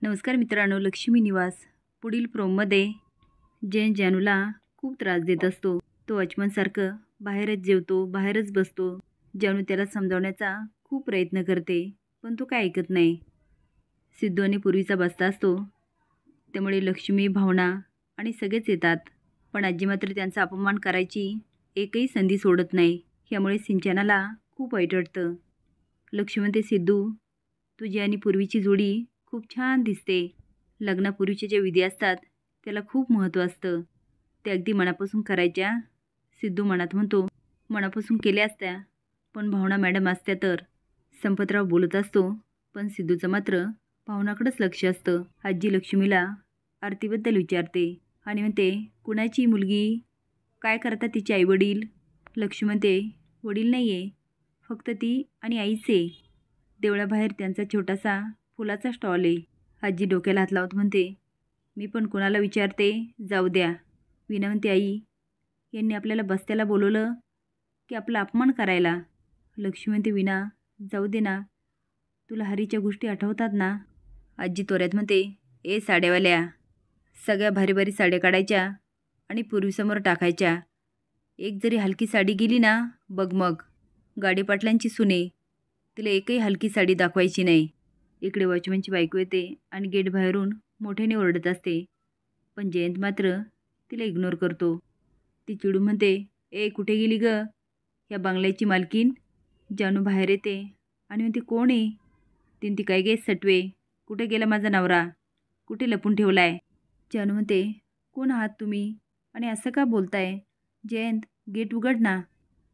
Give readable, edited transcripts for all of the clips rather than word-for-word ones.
नमस्कार मित्रांनो, लक्ष्मी निवास पुढील प्रोममध्ये जैन जानूला खूप त्रास देत असतो. तो वॉचमनसारखं बाहेरच जेवतो, बाहेरच बसतो. जानू त्याला समजावण्याचा खूप प्रयत्न करते, पण तो काय ऐकत नाही. सिद्धू आणि पूर्वीचा बसता असतो, त्यामुळे लक्ष्मी, भावना आणि सगळेच येतात. पण आजी मात्र त्यांचा अपमान करायची एकही संधी सोडत नाही. यामुळे सिंचनाला खूप वाईट वाटतं. लक्ष्मी म्हणते, सिद्धू, तुझी आणि पूर्वीची जोडी खूप छान दिसते. लग्नापूर्वीचे जे विधी असतात त्याला खूप महत्त्व असतं. ते अगदी मनापासून करायच्या. सिद्धू मनात म्हणतो, मनापासून केल्या असत्या, पण भावना मॅडम असत्या तर. संपतराव बोलत असतो, पण सिद्धूचं मात्र भावनाकडेच लक्ष असतं. आजी लक्ष्मीला आरतीबद्दल विचारते आणि म्हणते, कुणाची मुलगी, काय करतात तिचे आईवडील? लक्ष्मी म्हणते, वडील नाही आहे, फक्त ती आणि आईचे. देवळाबाहेर त्यांचा छोटासा फुलाचा स्टॉल आहे. आजी डोक्याला हात लावत म्हणते, मी पण कुणाला विचारते, जाऊ द्या. विना म्हणते, आई, यांनी आपल्याला बस्त्याला बोलवलं की आपला अपमान करायला? लक्ष्मी म्हणते, विना, जाऊ दे ना, तुला हरीच्या गोष्टी आठवतात ना? आजी तोऱ्यात म्हणते, ए साड्यावाल्या, सगळ्या भारी भारी साड्या काढायच्या आणि पूर्वीसमोर टाकायच्या. एक जरी हलकी साडी गेली ना, बघ मग, गाडीपाटलांची सुने, तिला एकही हलकी साडी दाखवायची नाही. इकडे वॉचमनची बायको येते आणि गेट बाहेरून मोठ्याने ओरडत असते, पण जयंत मात्र तिला इग्नोर करतो. ती चिडून म्हणते, ए कुठे गेली ग या बंगल्याची मालकीन? जानू बाहेर येते आणि म्हणते, कोण आहे? ती काय गे सटवे, कुठे गेला माझा नवरा? कुठे लपून ठेवलाय? जानू म्हणते, कोण आहात तुम्ही आणि असं का बोलताय? जयंत, गेट उघड ना.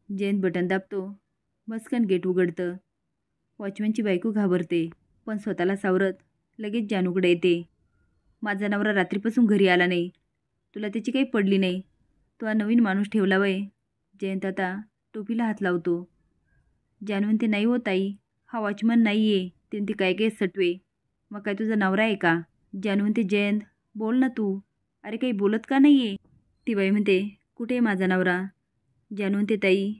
जयंत बटन दाबतो, मस्कन गेट उघडतं. वॉचमनची बायको घाबरते, पण स्वतःला सावरत लगेच जानूकडे येते. माझा नवरा रात्रीपासून घरी आला नाही, तुला त्याची काही पडली नाही, तो हा नवीन माणूस ठेवला वय? जयंत आता टोपीला हात लावतो. जानू म्हणते, नाही होत आई, हा वॉचमन नाही आहे. ते काय सटवे, मग काय तुझा नवरा आहे का? जानू म्हणते, जयंत बोल ना तू, अरे काही बोलत का नाही आहे? ती बाई म्हणते, कुठे आहे माझा नवरा? जानू म्हणते, ताई,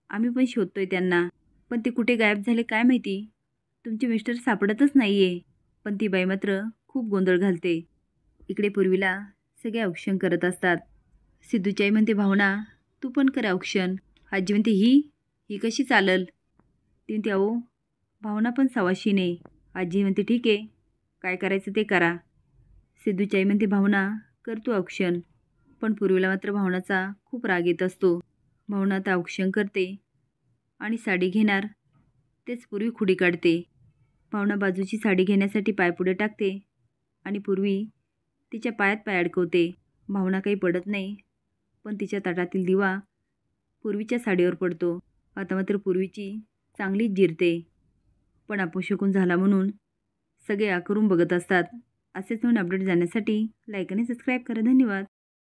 आम्ही पण शोधतोय त्यांना, पण ते कुठे गायब झाले काय माहिती. तुमचे मिस्टर सापडतच नाही आहे. पण ती बाई मात्र खूप गोंधळ घालते. इकडे पूर्वीला सगळे औक्षण करत असतात. सिद्धूची आई म्हणते, भावना, तू पण कर औक्षण. आजी म्हणते, ही कशी चालल? ती म्हणते, अहो, भावना पण सवाशीने. आजी म्हणते, ठीक आहे, काय करायचं ते करा. सिद्धूची आई म्हणते, भावना, कर तू औक्षण. पण पूर्वीला मात्र भावनाचा खूप राग येत असतो. भावना आता औक्षण करते आणि साडी घेणार तेच पूर्वी खुडी काढते. भावना बाजूची साडी घेण्यासाठी पाय पुढे टाकते आणि पूर्वी तिच्या पायात पाय अडकवते. भावना काही पडत नाही, पण तिच्या ताटातील दिवा पूर्वीच्या साडीवर पडतो. आता मात्र पूर्वीची चांगलीच जिरते, पण अपशकुन झाला म्हणून सगळे आकरून बघत असतात. असेच नवीन अपडेट जाण्यासाठी लाईक आणि सबस्क्राईब करा. धन्यवाद.